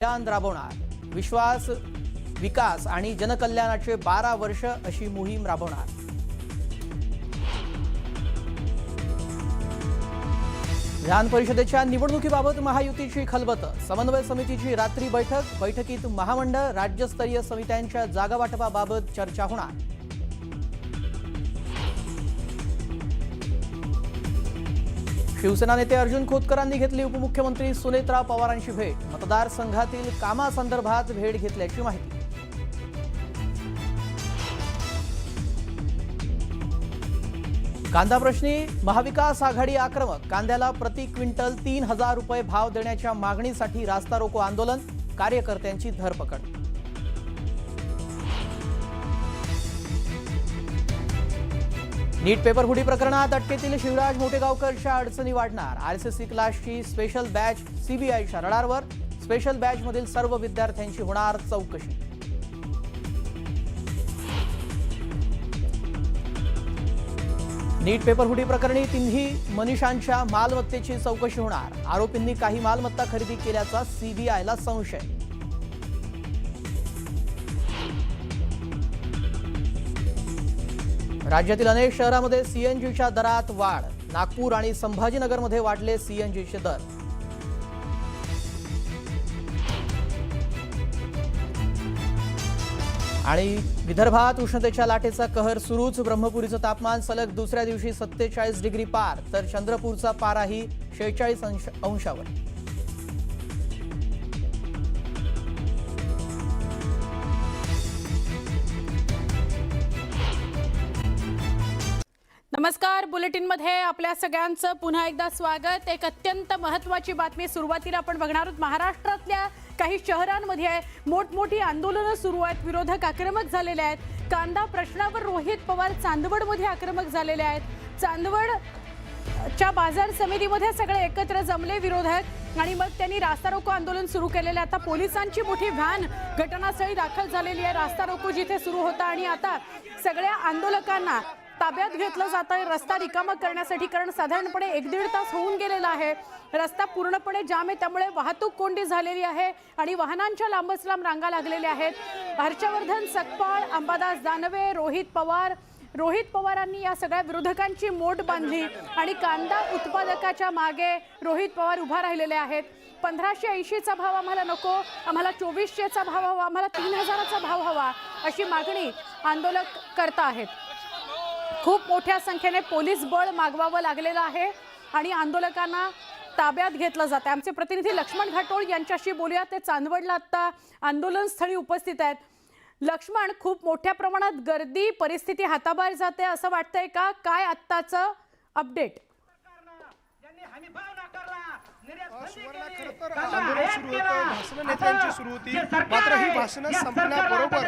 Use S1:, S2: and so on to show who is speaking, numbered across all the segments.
S1: अभियान राबवणार, विश्वास विकास आणि जनकल्याणाचे 12 वर्ष अशी मोहीम राबवणार। विधान परिषदेच्या निवडणुकीबाबत महायुतीची खलबत, समन्वय समितीची रात्री बैठकीत महामंडळ राज्यस्तरीय समित्यांच्या जागा वाटपाबाबत चर्चा होणार। शिवसेना नेते अर्जुन खोतकरांनी घेतली उपमुख्यमंत्री सुनेत्रा पवारांची भेट, मतदारसंघातील कामासंदर्भात भेट घेतल्याची माहिती। कांदा प्रश्नी महाविकास आघाडी आक्रमक, कांद्याला प्रति क्विंटल 3000 रुपये भाव देण्याच्या मागणीसाठी रास्ता रोको आंदोलन, कार्यकर्त्यांची धरपकड। नीट पेपर फुटी प्रकरणात अटकेतील शिवराज मोटेगावकरच्या अडचणी वाढणार, आरसीसी क्लासची स्पेशल बॅच सीबीआयच्या रडारवर, स्पेशल बॅचमधील सर्व विद्यार्थ्यांची होणार चौकशी। नीट पेपर फुटी प्रकरणी तिन्ही मनीषांच्या मालमत्तेची चौकशी होणार, आरोपींनी काही मालमत्ता खरेदी केल्याचा सीबीआयला संशय। राज्यातील अनेक शहरांमध्ये सीएनजीच्या दरात वाढ, नागपूर आणि संभाजीनगरमध्ये वाढले सीएनजीचे दर। आणि विदर्भात उष्णतेच्या लाटेचा कहर सुरूच, ब्रह्मपुरीचं तापमान सलग दुसऱ्या दिवशी 47 डिग्री पार, तर चंद्रपूरचा पाराही 46 अंशावर।
S2: नमस्कार, बुलेटिनमध्ये आपल्या सगळ्यांचं पुन्हा एकदा स्वागत। एक अत्यंत महत्त्वाची बातमी सुरुवातीला आपण बघणार आहोत। महाराष्ट्रातल्या काही शहरांमध्ये मोठमोठी आंदोलनं सुरू आहेत, विरोधक आक्रमक झालेले आहेत। कांदा प्रश्नावर रोहित पवार चांदवडमध्ये आक्रमक झालेले आहेत। चांदवडच्या बाजार समितीमध्ये सगळे एकत्र जमले विरोधक आणि मग त्यांनी रास्ता रोको आंदोलन सुरू केलेले। आता पोलिसांची मोठी व्हॅन घटनास्थळी दाखल झालेली आहे। रास्ता रोको जिथे सुरू होता आणि आता सगळ्या आंदोलकांना ताब्यात घेतलं जात आहे रस्ता रिकामा करण्यासाठी, कारण साधारणपणे 1-1.5 तास होऊन गेलेला आहे। रस्ता पूर्णपणे जाम आहे, त्यामुळे वाहतूक कोंडी झालेली आहे आणि वाहनांच्या लांबच लांब रांगा लागलेल्या आहेत। हर्षवर्धन सकपाळ, अंबादास दानवे, रोहित पवारांनी या सगळ्या विरोधकांची मोठ बांधली आणि कांदा उत्पादकाच्या मागे रोहित पवार उभा राहिलेले आहेत। 1580चा भाव आम्हाला नको, आम्हाला 2400चा भाव हवा, आम्हाला 3000चा भाव हवा, अशी मागणी आंदोलक करत आहेत। खूप मोठ्या संख्येने पोलीस बळ मागवावं लागलेलं आहे आणि आंदोलकांना ताब्यात घेतलं जात आहे। आमचे प्रतिनिधी लक्ष्मण घाटोळ यांच्याशी बोलूया, ते चांदवडला आता आंदोलन स्थळी उपस्थित आहेत। लक्ष्मण, खूप मोठ्या प्रमाणात गर्दी, परिस्थिती हाताबाहेर जाते असं वाटतंय का? काय आत्ताचं अपडेट?
S3: आंदोलन सुरू होतं, भाषणं नेत्यांची सुरू होती, मात्र ही भाषणं संपण्याबरोबर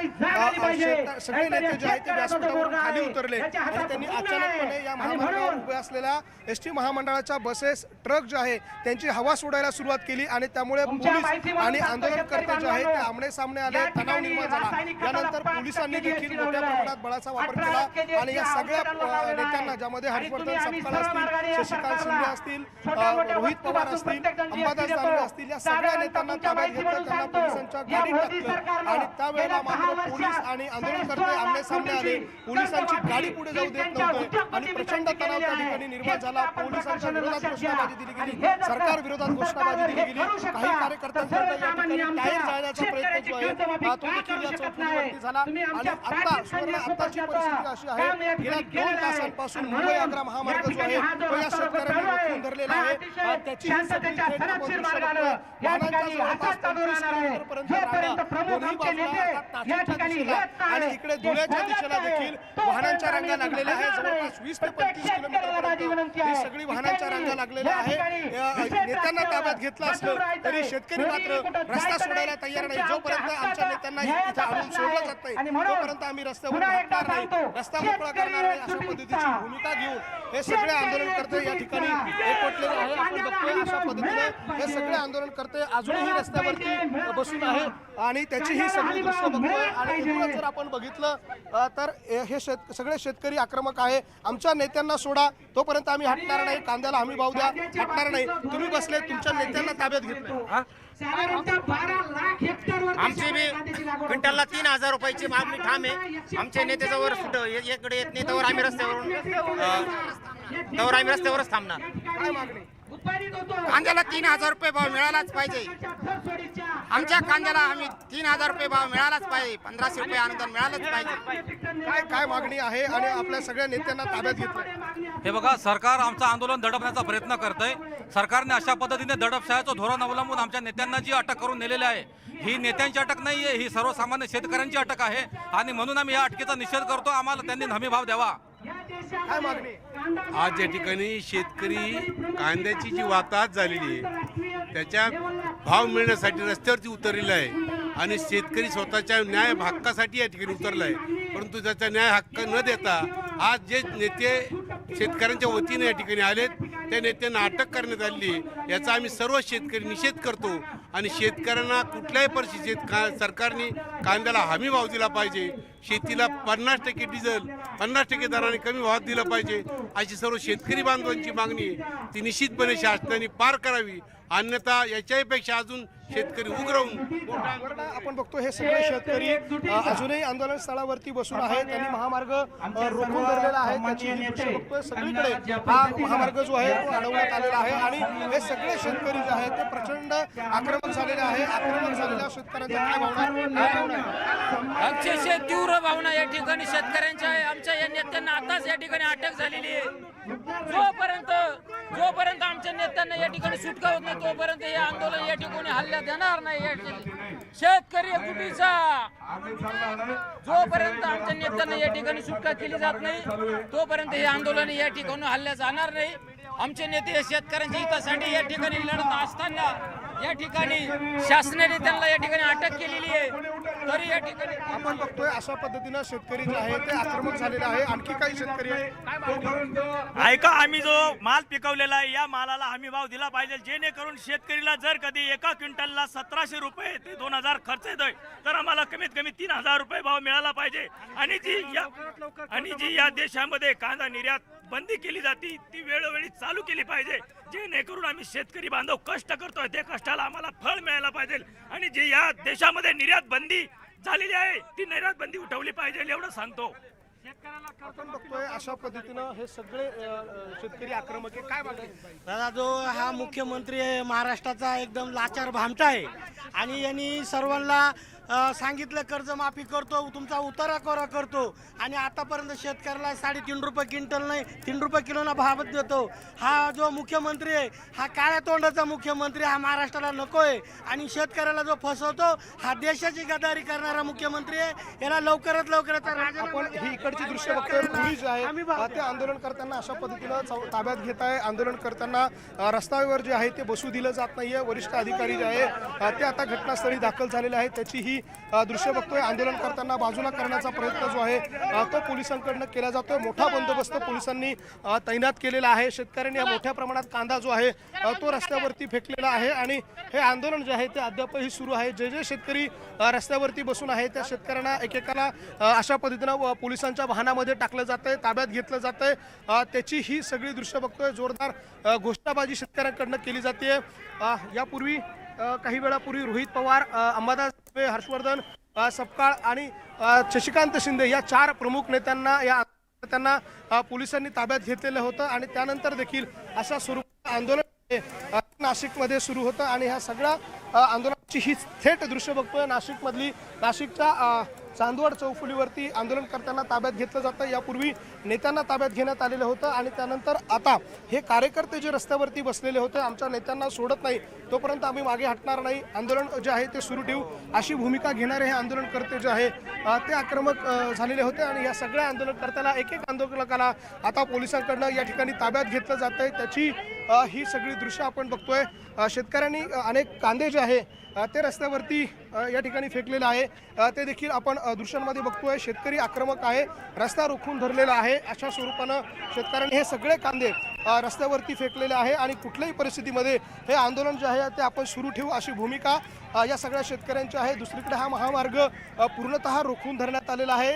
S3: सगळे नेते जे आहेत ते व्यासपीठावरून खाली उतरले आणि त्यांनी अचानकपणे या महामार्गावर उभे असलेल्या एसटी महामंडळाच्या बसेस, ट्रक जे आहे त्यांची हवा सोडायला सुरुवात केली आणि त्यामुळे पोलीस आणि आंदोलनकर्ते जे आहेत ते आमने सामने आले, तणाव निर्माण झाला। यानंतर पोलिसांनी देखील मोठ्या प्रमाणात बळाचा वापर केला आणि या सगळ्या नेत्यांना, ज्यामध्ये हर्षवर्धन सकपाळ असतील, शशिकांत शिंदे असतील, रोहित पवार असतील, अंबादास दानवे असतील, या सगळ्या नेत्यांना ताब्यात घेतलं, त्यांना पोलिसांच्या गाडीत टाकलं आणि त्यावेळेला मात्र पोलीस आणि आंदोलनकर्ते आमने सामने आले। पोलिसांची गाडी पुढे जाऊ देत नव्हते आणि प्रचंड तणाव त्या ठिकाणी निर्माण झाला। पोलिसांच्या विरोधात घोषणाबाजी दिली गेली, सरकार विरोधात घोषणाबाजी दिली गेली। काही कार्यकर्त्यांकडून या ठिकाणी टायर जाळण्याचा प्रयत्न जो आहे तो देखील या चौकीवरती झाला आणि आताची परिस्थिती अशी आहे, गेल्या 2 तासांपासून मुंबई आग्रा महामार्ग जो आहे तो या शेतकऱ्यांनी रोखून धरलेला आहे। त्याची आणि इकडे धुळ्याच्या दिशेला देखील वाहनांच्या रांगा लागलेल्या आहेत। जवळपास 20 ते 25 किलोमीटर ही सगळी वाहनांच्या रांगा लागलेल्या आहे। नेत्यांना ताब्यात घेतलं असलं तरी शेतकरी मात्र रस्ता सोडायला तयार नाही। जोपर्यंत आमच्या नेत्यांना इथे आणून सोडलं जात नाही तोपर्यंत आम्ही रस्त्यावर हटणार नाही, रस्ता मोकळा करणार नाही, अशा पद्धतीची भूमिका घेऊन हे सगळे आंदोलनकर्ते या ठिकाणी एकवटलेले आहे. आपण बघतोय अशा पद्धतीने हे सगळे आंदोलनकर्ते अजूनही रस्त्यावरती बसून आहे आणि त्याची ही सगळी दृश्य बघतोय. आणि एकूणच जर आपण बघितलं तर हे सगळे शेतकरी आक्रमक आहे. आमच्या नेत्यांना सोडा, तोपर्यंत आम्ही हटणार नाही, कांद्याला हमी भाव द्या, हटणार नाही. तुम्ही बसले, तुमच्या नेत्यांना ताब्यात घेतलं.
S4: आमची बी क्विंटलला 3,000 रुपयाची मागणी ठाम आहे. आमच्या नेत्याजवळ इकडे येत नाही तर आम्ही रस्त्यावरच थांबणार.
S3: काय मागणी?
S4: कांद्याला 3,000 रुपये भाव मिळालाच पाहिजे. आमच्या कांद्याला आम्ही 3,000 रुपये भाव मिळालाच पाहिजे. 1,500 रुपये अनुदान मिळालंच पाहिजे.
S3: काय मागणी आहे आणि आपल्या सगळ्या नेत्यांना ताब्यात घेतलं?
S5: हे बघा, सरकार आमचं आंदोलन दडपण्याचा प्रयत्न करतंय. सरकारने अशा पद्धतीने दडपशाहीचं धोरण अवलंबून आमच्या नेत्यांना जी अटक करून नेलेली आहे, ही नेत्यांची अटक नाहीये, ही सर्वसामान्य शेतकऱ्यांची अटक आहे. आणि म्हणून आम्ही या अटकेचा निषेध करतो. आम्हाला त्यांनी हमी भाव द्यावा.
S3: काय मागणी?
S6: आज या ठिकाणी शेतकरी कांद्याची जी वाताहत झालेली आहे त्याच्यात भाव मिळण्यासाठी रस्त्यावरती उतरलेला आहे आणि शेतकरी स्वतःच्या न्याय हक्कासाठी या ठिकाणी उतरला आहे. परंतु त्याचा न्याय हक्क न देता आज जे नेते शेतकऱ्यांच्या वतीने या ठिकाणी आलेत त्या नेत्यांना अटक करण्यात आली आहे. याचा आम्ही सर्व शेतकरी निषेध करतो आणि शेतकऱ्यांना कुठल्याही परिस्थितीत सरकारने कांद्याला हमी भाव दिला पाहिजे. शेतीला 50% डिझेल 50% दराने कमी भावात दिलं पाहिजे अशी सर्व शेतकरी बांधवांची मागणी आहे. ती निश्चितपणे शासनाने पार करावी, अन्यथा याच्याही पेक्षा अजून शेतकरी उग्र होऊन.
S3: आपण बघतो हे सगळे शेतकरी अजूनही आंदोलन स्थळावरती बसून आहेत. त्यांनी महामार्ग रोखून धरलेला आहे. त्याची ही दृश्य बघतोय. सगळीकडे हा महामार्ग जो आहे तो अडवण्यात आलेला आहे आणि हे सगळे शेतकरी जे आहेत ते प्रचंड आक्रमक झालेले आहे. आक्रमक झालेल्या शेतकऱ्यांच्या काय भावना?
S7: अक्षरशः तीव्र भावना या ठिकाणी शेतकऱ्यांच्या आहे. आमच्या या नेत्यांना आताच या ठिकाणी अटक झालेली आहे. जोपर्यंत आमच्या नेत्यांना या ठिकाणी सुटका होत नाही तोपर्यंत हे आंदोलन या ठिकाणी हल्ल्यात येणार नाही. शेतकरी एकजुटीचा जोपर्यंत आमच्या नेत्यांना या ठिकाणी सुटका केली जात नाही तोपर्यंत हे आंदोलन या ठिकाणी हल्ल्यात जाणार नाही. आमचे नेते शेतकऱ्यांच्या हितासाठी या ठिकाणी लढत असताना या ठिकाणी शासनाने त्यांना या ठिकाणी अटक केलेली आहे. तरी या ठिकाणी
S3: आपण बघतोय अशा पद्धतीनं शेतकरी जे आहे ते आक्रमक झालेले आहे. आणखी काही शेतकरी आहेत.
S8: ऐका, आम्ही जो माल पिकवलेला आहे या मालाला हमी भाव दिला पाहिजे, जेणेकरून शेतकरीला जर कधी एका क्विंटलला 1,700 रुपये ते 2,000 खर्च येतोय तर आम्हाला कमीत कमी 3,000 रुपये भाव मिळाला पाहिजे. आणि जी या देशामध्ये कांदा निर्यात बंदी केली जाते ती वेळोवेळी चालू केली पाहिजे, जेणेकरून आम्ही शेतकरी बांधव कष्ट करतोय त्या कष्टाला आम्हाला फळ मिळायला पाहिजे. आणि जी या देशामध्ये निर्यात बंदी झालेली आहे ती निर्यात बंदी उठवली पाहिजे एवढं सांगतो.
S3: आपण बघतोय अशा पद्धतीनं हे सगळे शेतकरी आक्रमक आहे. काय मागणी?
S9: दादा, जो हा मुख्यमंत्री आहे महाराष्ट्राचा एकदम लाचार भामटा आहे आणि यांनी सर्वांना सांगितलं कर्जमाफी करतो, तुमचा उतारा करतो आणि आतापर्यंत शेतकऱ्याला 3.5 रुपये क्विंटल नाही 3 रुपये किलोना भाव देतो. हा जो मुख्यमंत्री आहे हा काळ्या तोंडाचा मुख्यमंत्री हा महाराष्ट्राला नको आहे आणि शेतकऱ्याला जो फसवतो हा देशाची गद्दारी करणारा मुख्यमंत्री आहे. याला लवकरात लवकर
S3: आपण ही इकडची दृश्य बघतोय. पोलीस आहे ते आंदोलन करताना अशा पद्धतीनं ताब्यात घेत आहे. आंदोलन करताना रस्त्यावर जे आहे ते बसू दिलं जात नाहीये. वरिष्ठ अधिकारी जे आहे ते आता घटनास्थळी दाखल झालेले आहेत. त्याची ही दृश्य बघतोय. आंदोलन करताना बाजूला करण्याचा प्रयत्न जो आहे तो पोलिसांकडनं केला जातोय. मोठा बंदोबस्त पोलिसांनी तैनात केलेला आहे. शेतकऱ्यांनी मोठ्या प्रमाणात कांदा जो आहे तो रस्त्यावरती फेकलेला आहे आणि हे आंदोलन जे आहे ते अद्यापही सुरू आहे. जे शेतकरी रस्त्यावरती बसून आहे त्या शेतकऱ्यांना एकेकाला अशा पद्धतीनं पोलिसांच्या वाहनामध्ये टाकलं जातंय, ताब्यात घेतलं जातंय. त्याची ही सगळी दृश्य बघतोय. जोरदार घोषणाबाजी शेतकऱ्यांकडनं केली जाते. यापूर्वी काही वेळापूर्वी रोहित पवार, अंबादास हर्षवर्धन सपकाळ आणि शशिकांत शिंदे या 4 प्रमुख नेत्यांना पोलिसांनी ताब्यात घेतलेलं होतं आणि त्यानंतर देखील अशा स्वरूपाचं आंदोलन नाशिकमध्ये सुरू होतं आणि ह्या सगळ्या आंदोलनाची ही थेट दृश्य बघतोय. नाशिकच्या चांदवड चौफुलीवरती आंदोलन करताना ताब्यात घेतलं जातं. यापूर्वी नेत्यांना ताब्यात घेण्यात आलेलं होतं आणि त्यानंतर आता हे कार्यकर्ते जे रस्त्यावरती बसलेले होते आमच्या नेत्यांना सोडत नाही तोपर्यंत आम्ही मागे हटणार नाही, आंदोलन जे आहे ते सुरू ठेवू अशी भूमिका घेणारे हे आंदोलनकर्ते जे आहे ते आक्रमक झालेले होते आणि या सगळ्या आंदोलनकर्त्याला एक आंदोलकाला आता पोलिसांकडनं या ठिकाणी ताब्यात घेतलं जात आहे. त्याची ही सगळी दृश्य आपण बघतोय. शेतकऱ्यांनी अनेक कांदे जे आहे ते रस्त्यावरती या ठिकाणी फेकलेलं आहे ते देखील आपण दृश्यांमध्ये बघतोय. शेतकरी आक्रमक आहे, रस्ता रोखून धरलेला आहे. अशा स्वरूपानं शेतकऱ्यांनी हे सगळे कांदे रस्त्यावरती फेकलेले आहे आणि कुठल्याही परिस्थितीमध्ये हे आंदोलन जे आहे ते आपण सुरू ठेवू अशी भूमिका या सगळ्या शेतकऱ्यांची आहे. दुसरीकडे हा महामार्ग पूर्णतः रोखून धरण्यात आलेला आहे.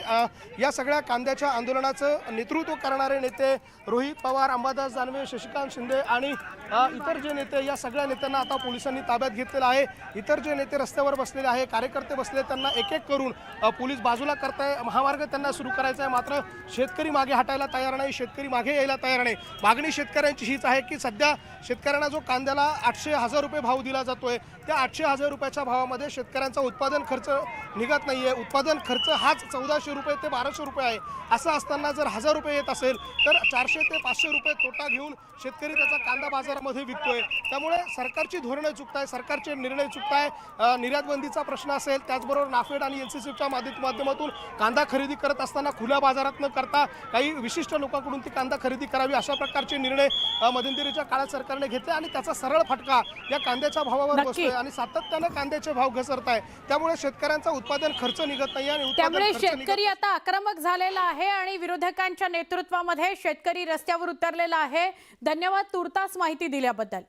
S3: या सगळ्या कांद्याच्या आंदोलनाचं नेतृत्व करणारे नेते रोहित पवार, अंबादास दानवे, शशिकांत शिंदे आणि इतर जे नेते, या सगळ्या नेत्यांना आता पोलिसांनी ताब्यात घेतलेलं आहे. इतर जे नेते रस्त्यावर बसलेले आहे, कार्यकर्ते बसले, त्यांना एक एक करून पोलीस बाजूला करताय. महामार्ग त्यांना सुरू करायचा आहे, मात्र शेतकरी मागे हटायला तयार नाही, शेतकरी मागे यायला तयार नाही. मागणी शेतकऱ्यांची हीच आहे की सध्या शेतकऱ्यांना जो कांद्याला 800,000 रुपये भाव दिला जातोय, त्या 800,000 रुपयाच्या भावामध्ये शेतकऱ्यांचा उत्पादन खर्च निघत नाहीये. उत्पादन खर्च हाच 1400 रुपये ते 1200 रुपये आहे. असं असताना जर 1000 रुपये येत असेल तर 400 ते 500 रुपये तोटा घेऊन शेतकरी त्याचा कांदा बाजारामध्ये विकतोय. त्यामुळे सरकारची धोरणं चुकताय, सरकारचे निर्णय चुकताय. निर्यात बंदीचा प्रश्न असेल, त्याचबरोबर नाफेड आणि NCCच्या माध्यमातून कांदा खरेदी करत असताना खुल्या बाजारात न करता काही विशिष्ट लोकांकडून ती कांदा खरेदी करावी, अशा प्रकारचे निर्णय मध्यंतरीच्या काळात सरकारने घेतले आणि त्याचा सरळ फटका या कांद्याच्या भावावर बसतोय आणि सातत्यानं कांद्याचे भाव घसरत आहे. त्यामुळे शेतकऱ्यांचा उत्पादन खर्च निघत नाही आणि
S2: त्यामुळे शेतकरी आता आक्रमक झालेला आहे आणि विरोधकांच्या नेतृत्वामध्ये शेतकरी रस्त्यावर उतरलेला आहे. धन्यवाद तुर्तास माहिती दिल्याबद्दल.